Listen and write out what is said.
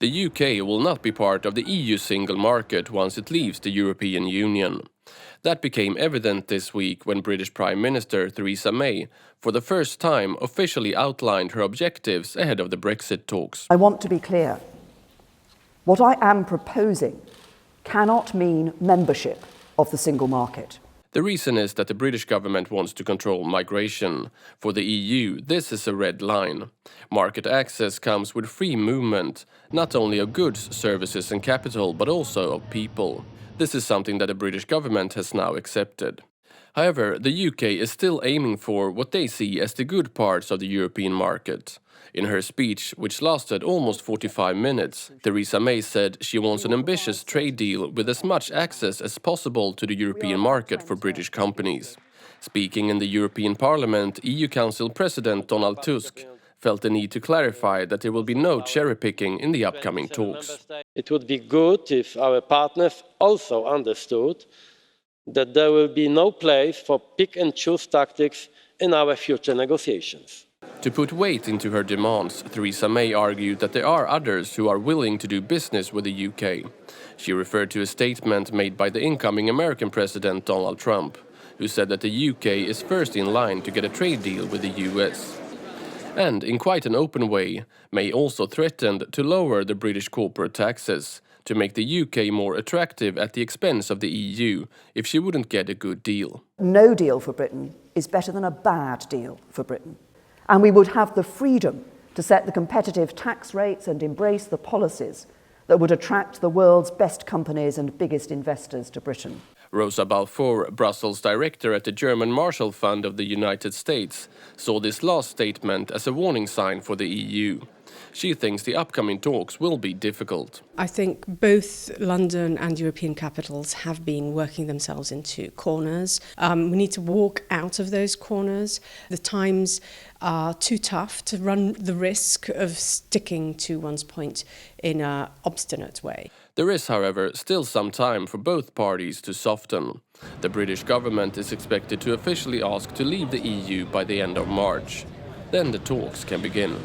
The UK will not be part of the EU single market once it leaves the European Union. That became evident this week when British Prime Minister Theresa May, for the first time, officially outlined her objectives ahead of the Brexit talks. I want to be clear. What I am proposing cannot mean membership of the single market. The reason is that the British government wants to control migration. For the EU, this is a red line. Market access comes with free movement, not only of goods, services and capital, but also of people. This is something that the British government has now accepted. However, the UK is still aiming for what they see as the good parts of the European market. In her speech, which lasted almost 45 minutes, Theresa May said she wants an ambitious trade deal with as much access as possible to the European market for British companies. Speaking in the European Parliament, EU Council President Donald Tusk felt the need to clarify that there will be no cherry-picking in the upcoming talks. It would be good if our partners also understood that there will be no place for pick-and-choose tactics in our future negotiations. To put weight into her demands, Theresa May argued that there are others who are willing to do business with the UK. She referred to a statement made by the incoming American President Donald Trump, who said that the UK is first in line to get a trade deal with the US. And in quite an open way, May also threatened to lower the British corporate taxes to make the UK more attractive at the expense of the EU if she wouldn't get a good deal. No deal for Britain is better than a bad deal for Britain. And we would have the freedom to set the competitive tax rates and embrace the policies that would attract the world's best companies and biggest investors to Britain. Rosa Balfour, Brussels director at the German Marshall Fund of the United States, saw this last statement as a warning sign for the EU. She thinks the upcoming talks will be difficult. I think both London and European capitals have been working themselves into corners. We need to walk out of those corners. The times are too tough to run the risk of sticking to one's point in an obstinate way. There is, however, still some time for both parties to soften. The British government is expected to officially ask to leave the EU by the end of March. Then the talks can begin.